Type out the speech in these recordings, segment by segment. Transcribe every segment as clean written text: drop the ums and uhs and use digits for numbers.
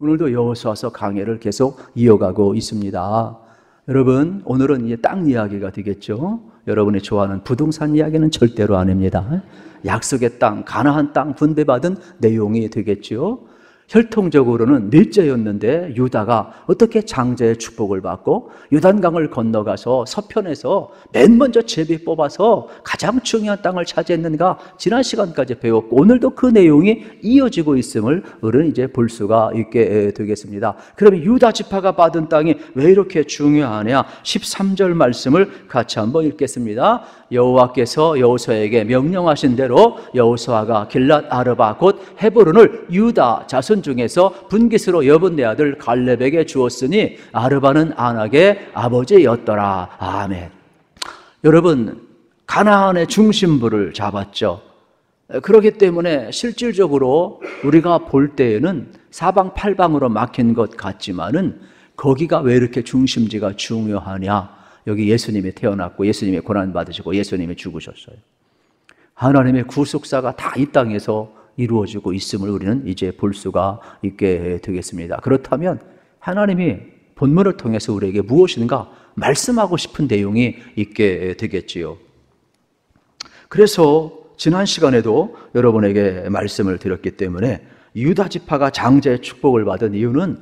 오늘도 여호수아서 강해를 계속 이어가고 있습니다. 여러분, 오늘은 이제 땅 이야기가 되겠죠. 여러분이 좋아하는 부동산 이야기는 절대로 아닙니다. 약속의 땅, 가나안 땅 분배받은 내용이 되겠죠. 혈통적으로는 넷째였는데 유다가 어떻게 장자의 축복을 받고 요단강을 건너가서 서편에서 맨 먼저 제비 뽑아서 가장 중요한 땅을 차지했는가, 지난 시간까지 배웠고 오늘도 그 내용이 이어지고 있음을 우리는 이제 볼 수가 있게 되겠습니다. 그러면 유다 지파가 받은 땅이 왜 이렇게 중요하냐? 13절 말씀을 같이 한번 읽겠습니다. 여호와께서 여호수아에게 명령하신 대로 여호수아가 길랏 아르바 곧 헤브론을 유다 자손 중에서 분깃으로 여분 네 아들 갈렙에게 주었으니 아르바는 안악의 아버지였더라. 아멘. 여러분, 가나안의 중심부를 잡았죠. 그렇기 때문에 실질적으로 우리가 볼 때에는 사방팔방으로 막힌 것 같지만은 거기가 왜 이렇게 중심지가 중요하냐? 여기 예수님이 태어났고 예수님이 고난받으시고 예수님이 죽으셨어요. 하나님의 구속사가 다 이 땅에서 이루어지고 있음을 우리는 이제 볼 수가 있게 되겠습니다. 그렇다면 하나님이 본문을 통해서 우리에게 무엇인가 말씀하고 싶은 내용이 있게 되겠지요. 그래서 지난 시간에도 여러분에게 말씀을 드렸기 때문에 유다 지파가 장자의 축복을 받은 이유는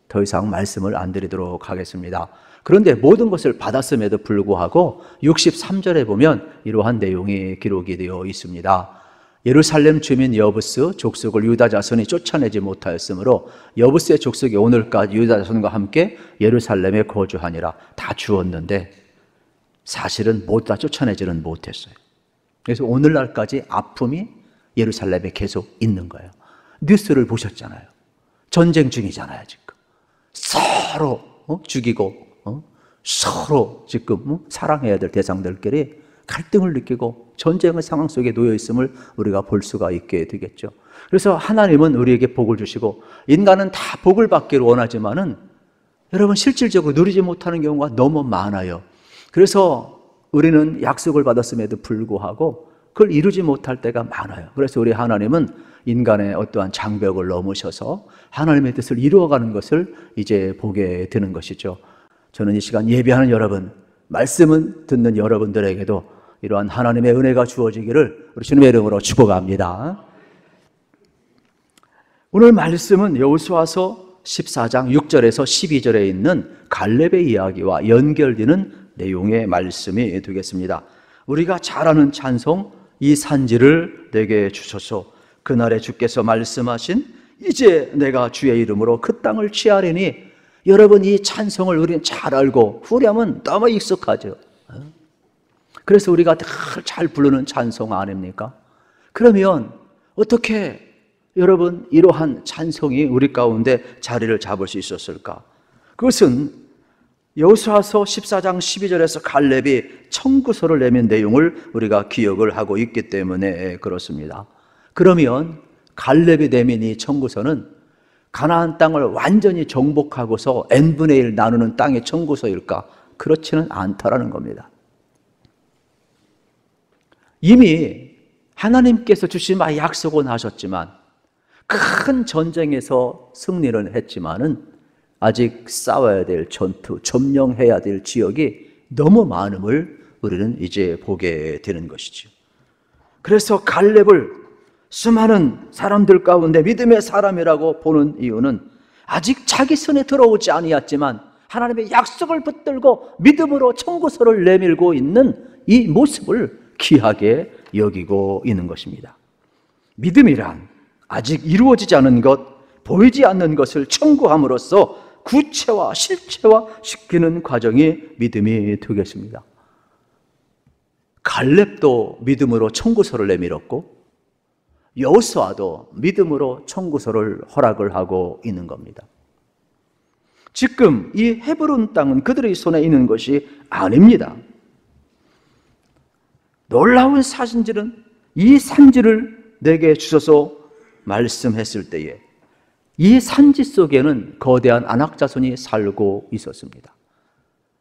더 이상 말씀을 안 드리도록 하겠습니다. 그런데 모든 것을 받았음에도 불구하고 63절에 보면 이러한 내용이 기록이 되어 있습니다. 예루살렘 주민 여부스 족속을 유다 자손이 쫓아내지 못하였으므로 여부스의 족속이 오늘까지 유다 자손과 함께 예루살렘에 거주하니라. 다 주었는데 사실은 모두 다 쫓아내지는 못했어요. 그래서 오늘날까지 아픔이 예루살렘에 계속 있는 거예요. 뉴스를 보셨잖아요. 전쟁 중이잖아요. 지금 서로 죽이고 서로 지금 사랑해야 될 대상들끼리 갈등을 느끼고 전쟁의 상황 속에 놓여 있음을 우리가 볼 수가 있게 되겠죠. 그래서 하나님은 우리에게 복을 주시고 인간은 다 복을 받기를 원하지만은 여러분 실질적으로 누리지 못하는 경우가 너무 많아요. 그래서 우리는 약속을 받았음에도 불구하고 그걸 이루지 못할 때가 많아요. 그래서 우리 하나님은 인간의 어떠한 장벽을 넘으셔서 하나님의 뜻을 이루어가는 것을 이제 보게 되는 것이죠. 저는 이 시간 예배하는 여러분, 말씀을 듣는 여러분들에게도 이러한 하나님의 은혜가 주어지기를 우리 주님의 이름으로 축복합니다. 오늘 말씀은 여호수아서 14장 6절에서 12절에 있는 갈렙의 이야기와 연결되는 내용의 말씀이 되겠습니다. 우리가 잘 아는 찬송, 이 산지를 내게 주소서. 그날에 주께서 말씀하신 이제 내가 주의 이름으로 그 땅을 취하리니. 여러분, 이 찬송을 우리는 잘 알고 후렴은 너무 익숙하죠. 그래서 우리가 잘 부르는 찬송 아닙니까? 그러면 어떻게 여러분 이러한 찬송이 우리 가운데 자리를 잡을 수 있었을까? 그것은 여호수아서 14장 12절에서 갈렙이 청구서를 내민 내용을 우리가 기억을 하고 있기 때문에 그렇습니다. 그러면 갈렙이 내민 이 청구서는 가나안 땅을 완전히 정복하고서 n분의 1 나누는 땅의 청구서일까? 그렇지는 않다라는 겁니다. 이미 하나님께서 주신 약속은 하셨지만 큰 전쟁에서 승리를 했지만은 아직 싸워야 될 전투, 점령해야 될 지역이 너무 많음을 우리는 이제 보게 되는 것이죠. 그래서 갈렙을 수많은 사람들 가운데 믿음의 사람이라고 보는 이유는 아직 자기 손에 들어오지 아니었지만 하나님의 약속을 붙들고 믿음으로 청구서를 내밀고 있는 이 모습을 귀하게 여기고 있는 것입니다. 믿음이란 아직 이루어지지 않은 것, 보이지 않는 것을 청구함으로써 구체화, 실체화 시키는 과정이 믿음이 되겠습니다. 갈렙도 믿음으로 청구서를 내밀었고 여호수아도 믿음으로 청구서를 허락을 하고 있는 겁니다. 지금 이 헤브론 땅은 그들의 손에 있는 것이 아닙니다. 놀라운 사실은 이 산지를 내게 주셔서 말씀했을 때에 이 산지 속에는 거대한 아낙 자손이 살고 있었습니다.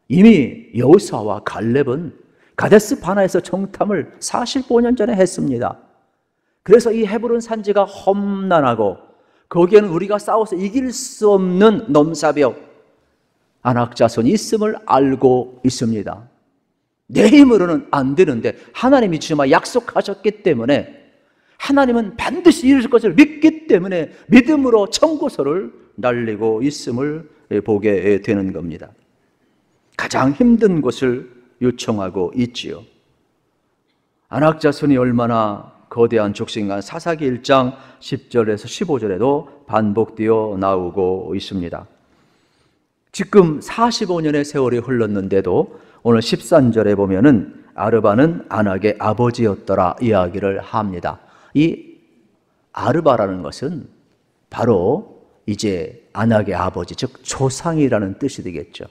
이미 여호수아와 갈렙은 가데스 바나에서 정탐을 45년 전에 했습니다. 그래서 이 헤브론 산지가 험난하고 거기에는 우리가 싸워서 이길 수 없는 넘사벽, 아낙 자손이 있음을 알고 있습니다. 내 힘으로는 안 되는데 하나님이 주시마 약속하셨기 때문에, 하나님은 반드시 이루실 것을 믿기 때문에 믿음으로 청구서를 날리고 있음을 보게 되는 겁니다. 가장 힘든 것을 요청하고 있지요. 아낙 자손이 얼마나 거대한 족속인가 사사기 1장 10절에서 15절에도 반복되어 나오고 있습니다. 지금 45년의 세월이 흘렀는데도 오늘 13절에 보면은 아르바는 아낙의 아버지였더라 이야기를 합니다. 이 아르바라는 것은 바로 이제 아낙의 아버지, 즉 조상이라는 뜻이 되겠죠.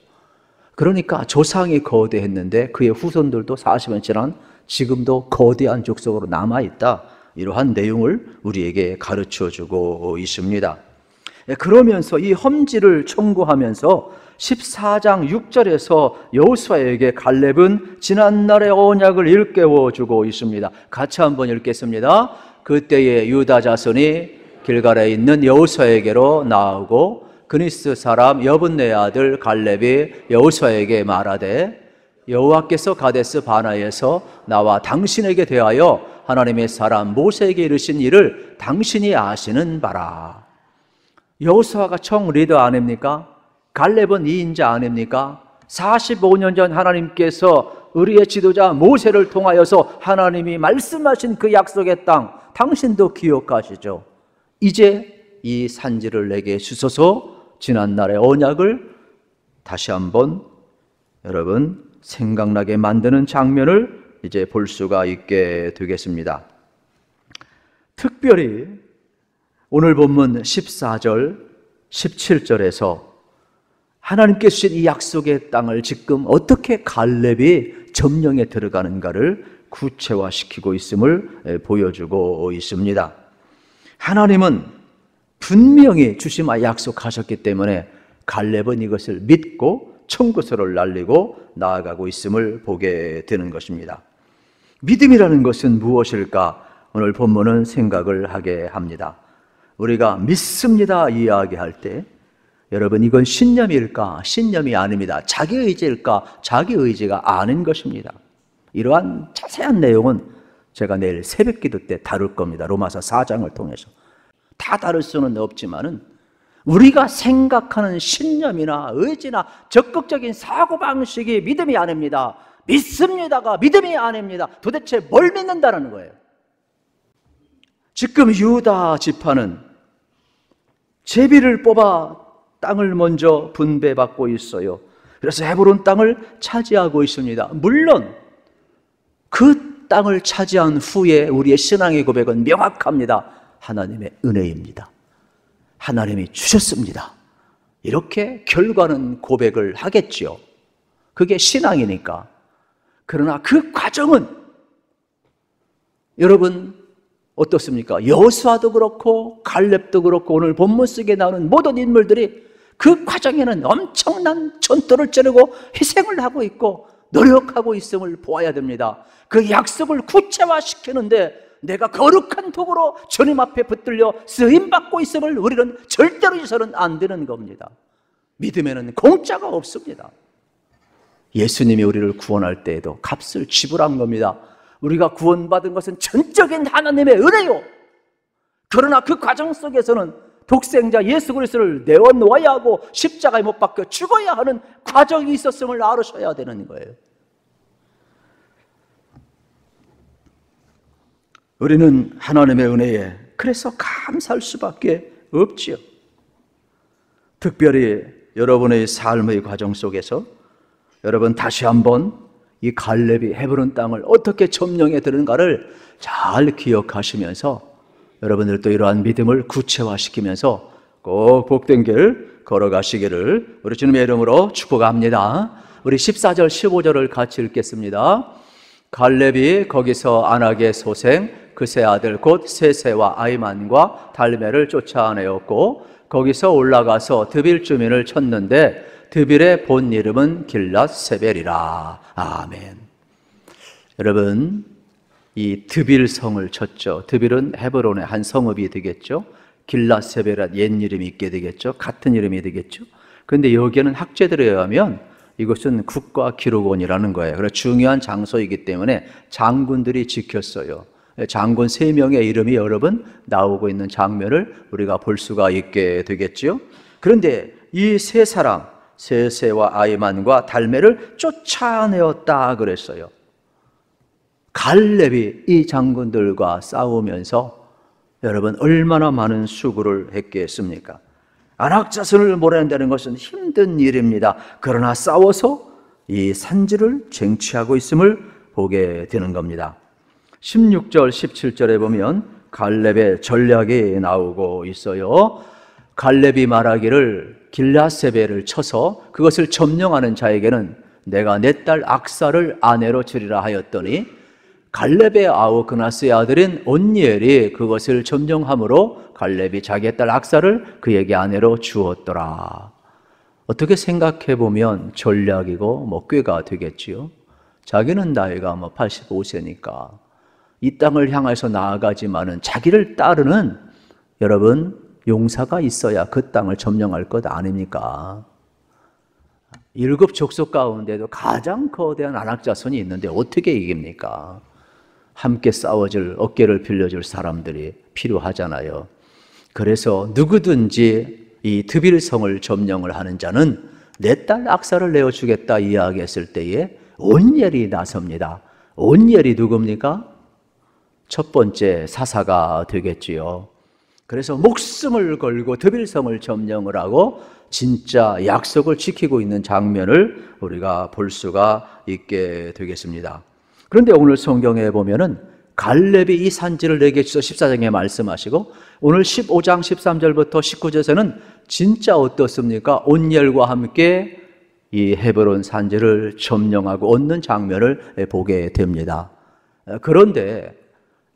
그러니까 조상이 거대했는데 그의 후손들도 40년 지난 지금도 거대한 족속으로 남아있다, 이러한 내용을 우리에게 가르쳐주고 있습니다. 그러면서 이 험지를 청구하면서 14장 6절에서 여호수아에게 갈렙은 지난날의 언약을 일깨워주고 있습니다. 같이 한번 읽겠습니다. 그때에 유다 자손이 길갈에 있는 여호수아에게로 나오고 그니스 사람 여분네 아들 갈렙이 여호수아에게 말하되 여호와께서 가데스 바나에서 나와 당신에게 대하여 하나님의 사람 모세에게 이르신 일을 당신이 아시는 바라. 여호수아가 총 리더 아닙니까? 갈렙은 2인자 아닙니까? 45년 전 하나님께서 우리의 지도자 모세를 통하여서 하나님이 말씀하신 그 약속의 땅, 당신도 기억하시죠? 이제 이 산지를 내게 주소서, 지난날의 언약을 다시 한번 여러분 생각나게 만드는 장면을 이제 볼 수가 있게 되겠습니다. 특별히 오늘 본문 14절, 17절에서 하나님께 주신 이 약속의 땅을 지금 어떻게 갈렙이 점령에 들어가는가를 구체화시키고 있음을 보여주고 있습니다. 하나님은 분명히 주시마 약속하셨기 때문에 갈렙은 이것을 믿고 청구서를 날리고 나아가고 있음을 보게 되는 것입니다. 믿음이라는 것은 무엇일까? 오늘 본문은 생각을 하게 합니다. 우리가 믿습니다 이야기할 때 여러분, 이건 신념일까? 신념이 아닙니다. 자기 의지일까? 자기 의지가 아닌 것입니다. 이러한 자세한 내용은 제가 내일 새벽기도 때 다룰 겁니다. 로마서 4장을 통해서. 다 다룰 수는 없지만은 우리가 생각하는 신념이나 의지나 적극적인 사고방식이 믿음이 아닙니다. 믿습니다가 믿음이 아닙니다. 도대체 뭘 믿는다는 거예요? 지금 유다 지파는 제비를 뽑아 땅을 먼저 분배받고 있어요. 그래서 헤브론 땅을 차지하고 있습니다. 물론 그 땅을 차지한 후에 우리의 신앙의 고백은 명확합니다. 하나님의 은혜입니다. 하나님이 주셨습니다. 이렇게 결과는 고백을 하겠지요. 그게 신앙이니까. 그러나 그 과정은 여러분 어떻습니까? 여호수아도 그렇고 갈렙도 그렇고 오늘 본문 속에 나오는 모든 인물들이 그 과정에는 엄청난 전투를 치르고 희생을 하고 있고 노력하고 있음을 보아야 됩니다. 그 약속을 구체화시키는데 내가 거룩한 도구로 주님 앞에 붙들려 쓰임받고 있음을 우리는 절대로 잊어서는 안 되는 겁니다. 믿음에는 공짜가 없습니다. 예수님이 우리를 구원할 때에도 값을 지불한 겁니다. 우리가 구원받은 것은 전적인 하나님의 은혜요. 그러나 그 과정 속에서는 독생자 예수 그리스도를 내어놓아야 하고 십자가에 못 박혀 죽어야 하는 과정이 있었음을 알으셔야 되는 거예요. 우리는 하나님의 은혜에 그래서 감사할 수밖에 없지요. 특별히 여러분의 삶의 과정 속에서 여러분 다시 한번 이 갈렙이 헤브론 땅을 어떻게 점령해 드는가를 잘 기억하시면서 여러분들도 이러한 믿음을 구체화시키면서 꼭 복된 길 걸어가시기를 우리 주님의 이름으로 축복합니다. 우리 14절 15절을 같이 읽겠습니다. 갈렙이 거기서 아낙의 소생 그세 아들 곧 세세와 아이만과 달메를 쫓아내었고 거기서 올라가서 드빌 주민을 쳤는데 드빌의 본 이름은 길랏 세벨이라. 아멘. 여러분, 이 드빌 성을 쳤죠. 드빌은 헤브론의 한 성읍이 되겠죠. 길라세베란 옛 이름이 있게 되겠죠. 같은 이름이 되겠죠. 그런데 여기에는 학자들에 의하면 이것은 국가기록원이라는 거예요. 그래서 중요한 장소이기 때문에 장군들이 지켰어요. 장군 3명의 이름이 여러 번 나오고 있는 장면을 우리가 볼 수가 있게 되겠죠. 그런데 이 세 사람, 세세와 아이만과 달메를 쫓아내었다 그랬어요. 갈렙이 이 장군들과 싸우면서 여러분 얼마나 많은 수고를 했겠습니까? 안악자손을 몰아낸다는 것은 힘든 일입니다. 그러나 싸워서 이 산지를 쟁취하고 있음을 보게 되는 겁니다. 16절, 17절에 보면 갈렙의 전략이 나오고 있어요. 갈렙이 말하기를 길라세베를 쳐서 그것을 점령하는 자에게는 내가 내 딸 악사를 아내로 주리라 하였더니 갈렙의 아우 그나스의 아들인 온니엘이 그것을 점령함으로 갈렙이 자기의 딸 악사를 그에게 아내로 주었더라. 어떻게 생각해 보면 전략이고 꾀가 되겠지요. 자기는 나이가 85세니까 이 땅을 향해서 나아가지만은 자기를 따르는 여러분 용사가 있어야 그 땅을 점령할 것 아닙니까? 7 족속 가운데도 가장 거대한 안악자손이 있는데 어떻게 이깁니까? 함께 싸워줄, 어깨를 빌려줄 사람들이 필요하잖아요. 그래서 누구든지 이 드빌성을 점령을 하는 자는 내 딸 악사를 내어주겠다 이야기했을 때에 온니엘이 나섭니다. 온니엘이 누굽니까? 첫 번째 사사가 되겠지요. 그래서 목숨을 걸고 드빌성을 점령을 하고 진짜 약속을 지키고 있는 장면을 우리가 볼 수가 있게 되겠습니다. 그런데 오늘 성경에 보면은 갈렙이 이 산지를 내게 주셔 14장에 말씀하시고 오늘 15장 13절부터 19절에서는 진짜 어떻습니까? 온니엘과 함께 이 헤브론 산지를 점령하고 얻는 장면을 보게 됩니다. 그런데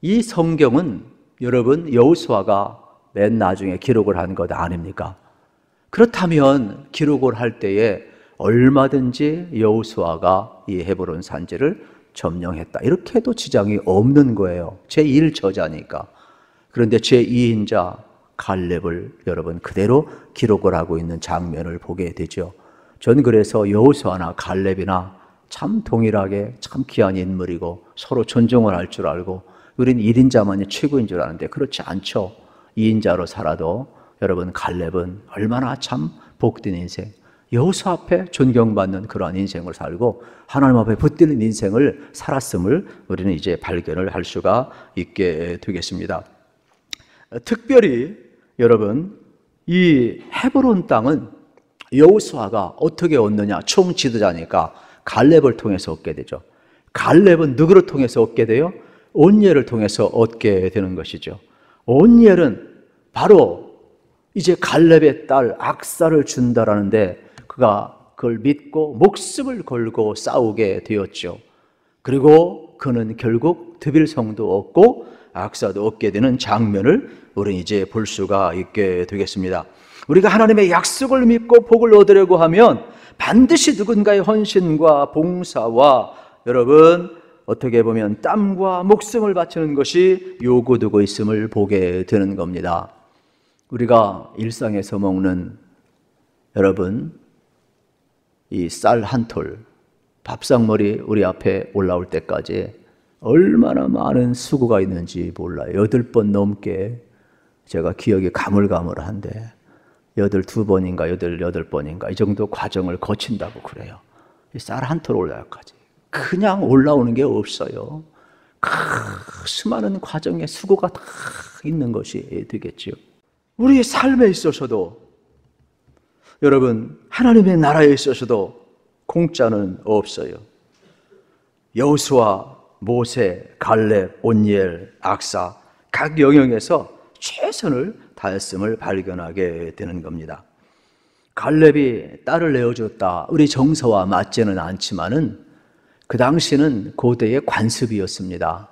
이 성경은 여러분 여호수아가 맨 나중에 기록을 한 것 아닙니까? 그렇다면 기록을 할 때에 얼마든지 여호수아가 이 헤브론 산지를 점령했다 이렇게 해도 지장이 없는 거예요. 제1저자니까. 그런데 제2인자 갈렙을 여러분 그대로 기록을 하고 있는 장면을 보게 되죠. 전 그래서 여호수아나 갈렙이나 참 동일하게 참 귀한 인물이고 서로 존중을 할 줄 알고 우린 1인자만이 최고인 줄 아는데 그렇지 않죠. 2인자로 살아도 여러분 갈렙은 얼마나 참 복된 인생, 여호수아 앞에 존경받는 그러한 인생을 살고 하나님 앞에 붙드는 인생을 살았음을 우리는 이제 발견을 할 수가 있게 되겠습니다. 특별히 여러분 이 헤브론 땅은 여호수아가 어떻게 얻느냐, 총지도자니까 갈렙을 통해서 얻게 되죠. 갈렙은 누구를 통해서 얻게 돼요? 온니엘을 통해서 얻게 되는 것이죠. 온니엘은 바로 이제 갈렙의 딸 악사를 준다라는데 그가 그걸 믿고 목숨을 걸고 싸우게 되었죠. 그리고 그는 결국 드빌성도 얻고 악사도 얻게 되는 장면을 우리는 이제 볼 수가 있게 되겠습니다. 우리가 하나님의 약속을 믿고 복을 얻으려고 하면 반드시 누군가의 헌신과 봉사와 여러분 어떻게 보면 땀과 목숨을 바치는 것이 요구되고 있음을 보게 되는 겁니다. 우리가 일상에서 먹는 여러분 이 쌀 한 톨, 밥상머리 우리 앞에 올라올 때까지 얼마나 많은 수고가 있는지 몰라요. 8번 넘게 제가 기억이 가물가물한데 82번인가 88번인가 이 정도 과정을 거친다고 그래요. 쌀 한 톨 올라가까지 그냥 올라오는 게 없어요. 수많은 과정에 수고가 다 있는 것이 되겠죠. 우리의 삶에 있어서도 여러분 하나님의 나라에 있어서도 공짜는 없어요. 여호수아, 모세, 갈렙, 온니엘, 악사 각 영역에서 최선을 다했음을 발견하게 되는 겁니다. 갈렙이 딸을 내어줬다. 우리 정서와 맞지는 않지만은 그 당시는 고대의 관습이었습니다.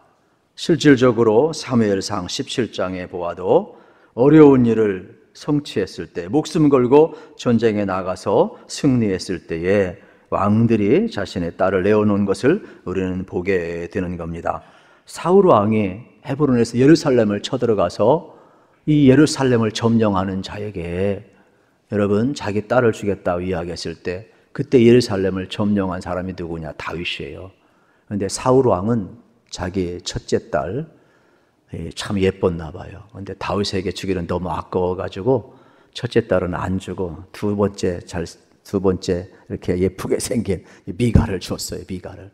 실질적으로 사무엘상 17장에 보아도 어려운 일을 성취했을 때 목숨 걸고 전쟁에 나가서 승리했을 때에 왕들이 자신의 딸을 내어놓은 것을 우리는 보게 되는 겁니다. 사울 왕이 헤브론에서 예루살렘을 쳐들어가서 이 예루살렘을 점령하는 자에게 여러분 자기 딸을 주겠다고 이야기했을 때 그때 예루살렘을 점령한 사람이 누구냐? 다윗이에요. 그런데 사울 왕은 자기 첫째 딸 참 예뻤나 봐요. 그런데 다윗에게 주기는 너무 아까워가지고 첫째 딸은 안 주고 두 번째 이렇게 예쁘게 생긴 미갈을 줬어요. 미갈을.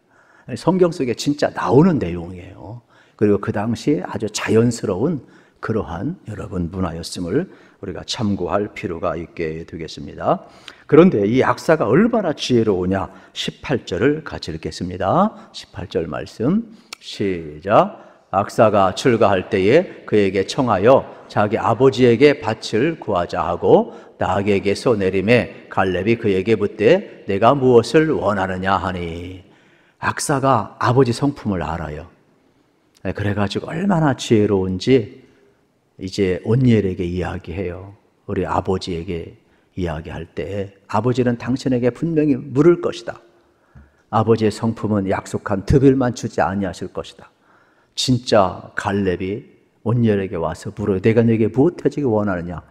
성경 속에 진짜 나오는 내용이에요. 그리고 그 당시 아주 자연스러운 그러한 여러분 문화였음을 우리가 참고할 필요가 있게 되겠습니다. 그런데 이 악사가 얼마나 지혜로우냐? 18절을 같이 읽겠습니다. 18절 말씀 시작. 악사가 출가할 때에 그에게 청하여 자기 아버지에게 밭을 구하자 하고 나에게서 내림에 갈렙이 그에게 묻되 내가 무엇을 원하느냐 하니. 악사가 아버지 성품을 알아요. 그래가지고 얼마나 지혜로운지 이제 온니엘에게 이야기해요. 우리 아버지에게 이야기할 때 아버지는 당신에게 분명히 물을 것이다. 아버지의 성품은 약속한 득일만 주지 아니하실 것이다. 진짜 갈렙이 온니엘에게 와서 물어요. 내가 네게 무엇 해주기 원하느냐?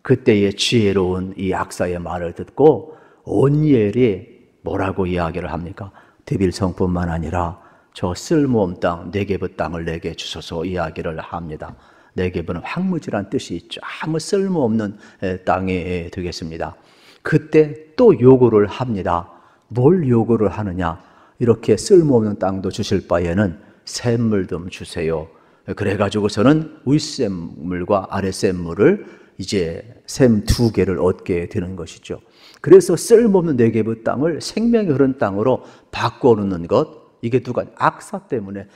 그때의 지혜로운 이 악사의 말을 듣고 온니엘이 뭐라고 이야기를 합니까? 득일 성뿐만 아니라 저 쓸모없는 땅 네게브 땅을 내게 주소서 이야기를 합니다. 네게브는 황무지란 뜻이 있죠. 아무 쓸모없는 땅이 되겠습니다. 그때 또 요구를 합니다. 뭘 요구를 하느냐? 이렇게 쓸모없는 땅도 주실 바에는 샘물 좀 주세요. 그래가지고서는 윗샘물과 아랫샘물을 이제 샘 2개를 얻게 되는 것이죠. 그래서 쓸모없는 네게브 땅을 생명이 흐른 땅으로 바꿔놓는 것, 이게 누가 악사 때문에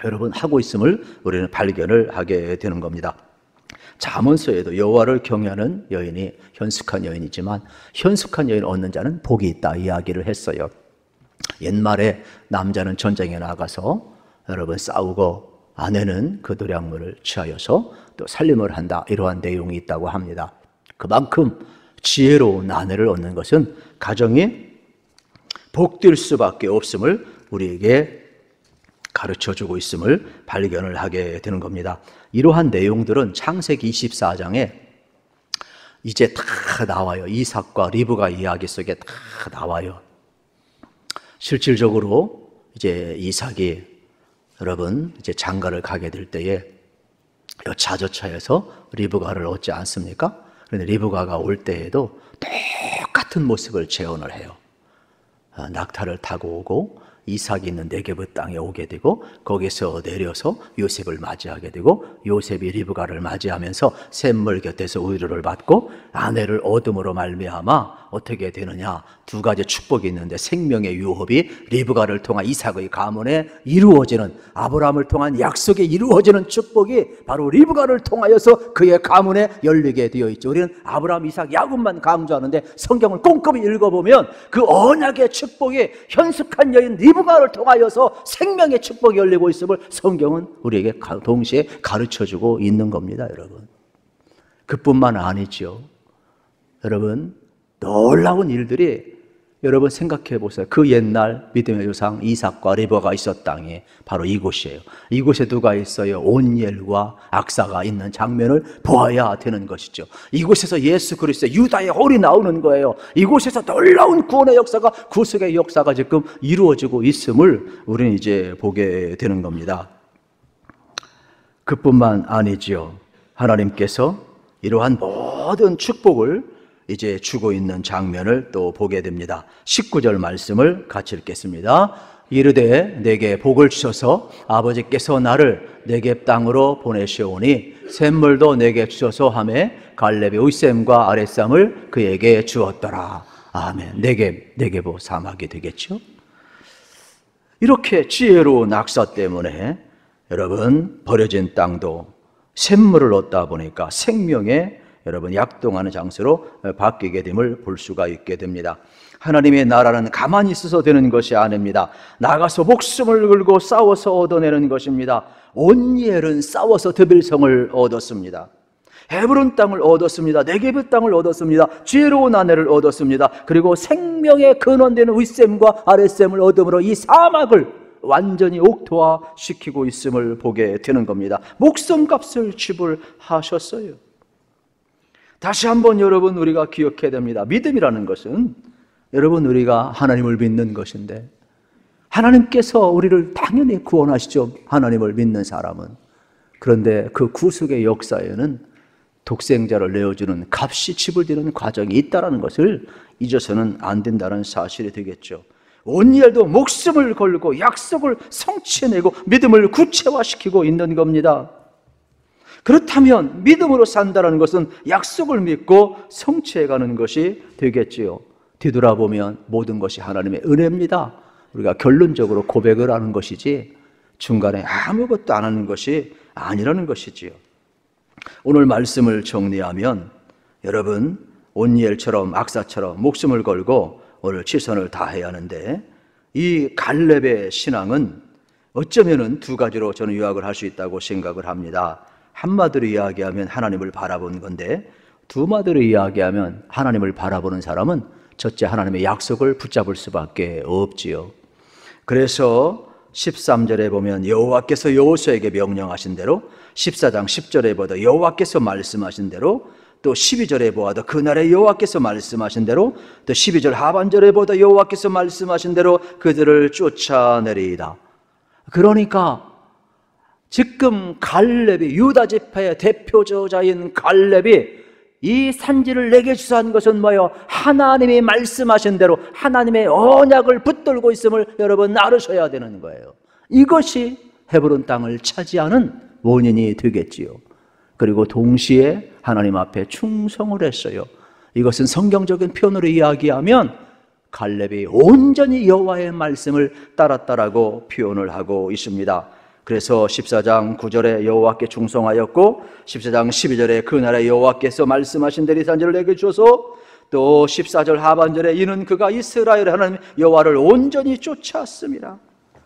여러분 하고 있음을 우리는 발견을 하게 되는 겁니다. 잠언서에도 여호와를 경외하는 여인이 현숙한 여인이지만 현숙한 여인 얻는 자는 복이 있다 이야기를 했어요. 옛말에 남자는 전쟁에 나가서 여러분 싸우고 아내는 그 도량물을 취하여서 또 살림을 한다, 이러한 내용이 있다고 합니다. 그만큼 지혜로운 아내를 얻는 것은 가정이 복될 수밖에 없음을 우리에게 가르쳐주고 있음을 발견을 하게 되는 겁니다. 이러한 내용들은 창세기 24장에 이제 다 나와요. 이삭과 리브가 이야기 속에 다 나와요. 실질적으로 이제 이삭이 여러분 이제 장가를 가게 될 때에 자저차에서 리브가를 얻지 않습니까? 그런데 리브가가 올 때에도 똑같은 모습을 재현을 해요. 낙타를 타고 오고 이삭이 있는 네게브 땅에 오게 되고 거기서 내려서 요셉을 맞이하게 되고 요셉이 리브가를 맞이하면서 샘물 곁에서 의료를 받고 아내를 얻음으로 말미암아 어떻게 되느냐? 두 가지 축복이 있는데 생명의 유업이 리브가를 통한 이삭의 가문에 이루어지는, 아브라함을 통한 약속에 이루어지는 축복이 바로 리브가를 통하여서 그의 가문에 열리게 되어 있죠. 우리는 아브라함, 이삭, 야곱만 강조하는데 성경을 꼼꼼히 읽어보면 그 언약의 축복이 현숙한 여인 리브가를 통하여서 생명의 축복이 열리고 있음을 성경은 우리에게 동시에 가르쳐주고 있는 겁니다. 여러분, 그뿐만 아니죠. 여러분, 놀라운 일들이 여러분 생각해 보세요. 그 옛날 믿음의 조상 이삭과 리브가가 있었던 땅이 바로 이곳이에요. 이곳에 누가 있어요? 온니엘과 악사가 있는 장면을 보아야 되는 것이죠. 이곳에서 예수 그리스도의 유다의 홀이 나오는 거예요. 이곳에서 놀라운 구원의 역사가, 구속의 역사가 지금 이루어지고 있음을 우리는 이제 보게 되는 겁니다. 그뿐만 아니지요. 하나님께서 이러한 모든 축복을 이제 주고 있는 장면을 또 보게 됩니다. 19절 말씀을 같이 읽겠습니다. 이르되 내게 복을 주셔서 아버지께서 나를 네겝 땅으로 보내시오니 샘물도 내게 주셔서 하매 갈렙의 윗샘과 아랫샘을 그에게 주었더라. 아멘. 네겝 사막이 되겠죠. 이렇게 지혜로운 악사 때문에 여러분 버려진 땅도 샘물을 얻다 보니까 생명의 여러분 약동하는 장소로 바뀌게 됨을 볼 수가 있게 됩니다. 하나님의 나라는 가만히 있어서 되는 것이 아닙니다. 나가서 목숨을 걸고 싸워서 얻어내는 것입니다. 온니엘은 싸워서 드빌성을 얻었습니다. 헤브론 땅을 얻었습니다. 네게브 땅을 얻었습니다. 지혜로운 아내를 얻었습니다. 그리고 생명의 근원되는 윗샘과 아랫샘을 얻음으로 이 사막을 완전히 옥토화시키고 있음을 보게 되는 겁니다. 목숨값을 지불하셨어요. 다시 한번 여러분 우리가 기억해야 됩니다. 믿음이라는 것은 여러분 우리가 하나님을 믿는 것인데 하나님께서 우리를 당연히 구원하시죠. 하나님을 믿는 사람은. 그런데 그 구속의 역사에는 독생자를 내어주는 값이 지불되는 과정이 있다는 것을 잊어서는 안 된다는 사실이 되겠죠. 온니엘도 목숨을 걸고 약속을 성취해내고 믿음을 구체화시키고 있는 겁니다. 그렇다면 믿음으로 산다는 것은 약속을 믿고 성취해가는 것이 되겠지요. 뒤돌아보면 모든 것이 하나님의 은혜입니다. 우리가 결론적으로 고백을 하는 것이지 중간에 아무것도 안 하는 것이 아니라는 것이지요. 오늘 말씀을 정리하면 여러분 온니엘처럼 악사처럼 목숨을 걸고 오늘 최선을 다해야 하는데 이 갈렙의 신앙은 어쩌면은 두 가지로 저는 요약을 할 수 있다고 생각을 합니다. 한마디로 이야기하면 하나님을 바라본 건데 두 마디로 이야기하면 하나님을 바라보는 사람은 첫째 하나님의 약속을 붙잡을 수밖에 없지요. 그래서 13절에 보면 여호와께서 여호수아에게 명령하신 대로 14장 10절에 보다 여호와께서 말씀하신 대로 또 12절에 보아도 그날에 여호와께서 말씀하신 대로 또 12절 하반절에 보다 여호와께서 말씀하신 대로 그들을 쫓아내리이다. 그러니까 지금 갈렙이 유다 지파의 대표 저자인 갈렙이 이 산지를 내게 주사 한 것은 뭐예요? 하나님이 말씀하신 대로 하나님의 언약을 붙들고 있음을 여러분 알으셔야 되는 거예요. 이것이 헤브론 땅을 차지하는 원인이 되겠지요. 그리고 동시에 하나님 앞에 충성을 했어요. 이것은 성경적인 표현으로 이야기하면 갈렙이 온전히 여호와의 말씀을 따랐다라고 표현을 하고 있습니다. 그래서 14장 9절에 여호와께 충성하였고 14장 12절에 그날에 여호와께서 말씀하신 대로 이 산지를 내게 주셔서 또 14절 하반절에 이는 그가 이스라엘의 하나님 여호와를 온전히 쫓았습니다.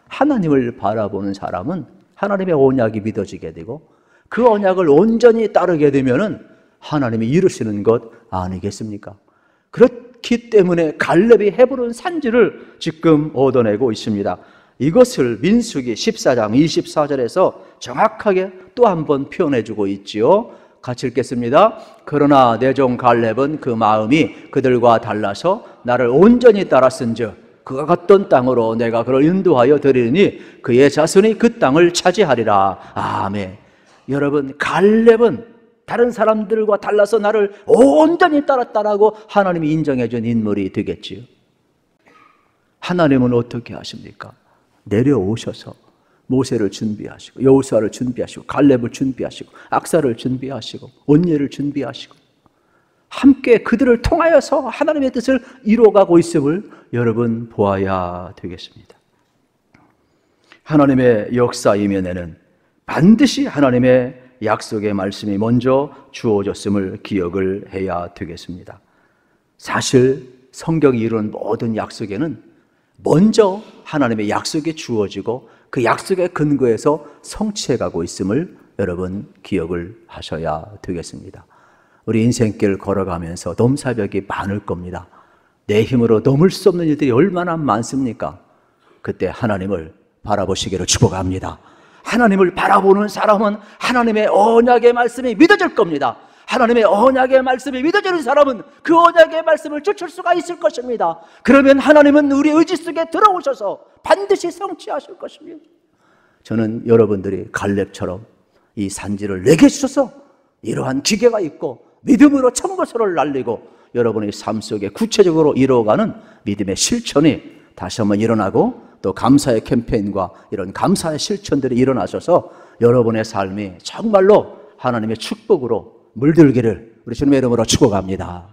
하나님을 바라보는 사람은 하나님의 언약이 믿어지게 되고 그 언약을 온전히 따르게 되면은 하나님이 이루시는 것 아니겠습니까? 그렇기 때문에 갈렙이 헤브론 산지를 지금 얻어내고 있습니다. 이것을 민수기 14장 24절에서 정확하게 또 한 번 표현해주고 있지요. 같이 읽겠습니다. 그러나 내 종 갈렙은 그 마음이 그들과 달라서 나를 온전히 따랐은즉 그가 갔던 땅으로 내가 그를 인도하여 드리니 그의 자손이 그 땅을 차지하리라. 아멘. 여러분 갈렙은 다른 사람들과 달라서 나를 온전히 따랐다라고 하나님이 인정해 준 인물이 되겠지요. 하나님은 어떻게 하십니까? 내려오셔서 모세를 준비하시고 여호수아를 준비하시고 갈렙을 준비하시고 악사를 준비하시고 온니엘을 준비하시고 함께 그들을 통하여서 하나님의 뜻을 이루어가고 있음을 여러분 보아야 되겠습니다. 하나님의 역사 이면에는 반드시 하나님의 약속의 말씀이 먼저 주어졌음을 기억을 해야 되겠습니다. 사실 성경이 이루는 모든 약속에는 먼저 하나님의 약속이 주어지고 그 약속의 근거에서 성취해가고 있음을 여러분 기억을 하셔야 되겠습니다. 우리 인생길 걸어가면서 넘사벽이 많을 겁니다. 내 힘으로 넘을 수 없는 일들이 얼마나 많습니까? 그때 하나님을 바라보시기를 축복합니다. 하나님을 바라보는 사람은 하나님의 언약의 말씀이 믿어질 겁니다. 하나님의 언약의 말씀이 믿어지는 사람은 그 언약의 말씀을 쫓을 수가 있을 것입니다. 그러면 하나님은 우리 의지 속에 들어오셔서 반드시 성취하실 것입니다. 저는 여러분들이 갈렙처럼 이 산지를 내게 주셔서 이러한 기계가 있고 믿음으로 천거소를 날리고 여러분의 삶 속에 구체적으로 이루어가는 믿음의 실천이 다시 한번 일어나고 또 감사의 캠페인과 이런 감사의 실천들이 일어나셔서 여러분의 삶이 정말로 하나님의 축복으로 물들기를 우리 주님의 이름으로 축복합니다.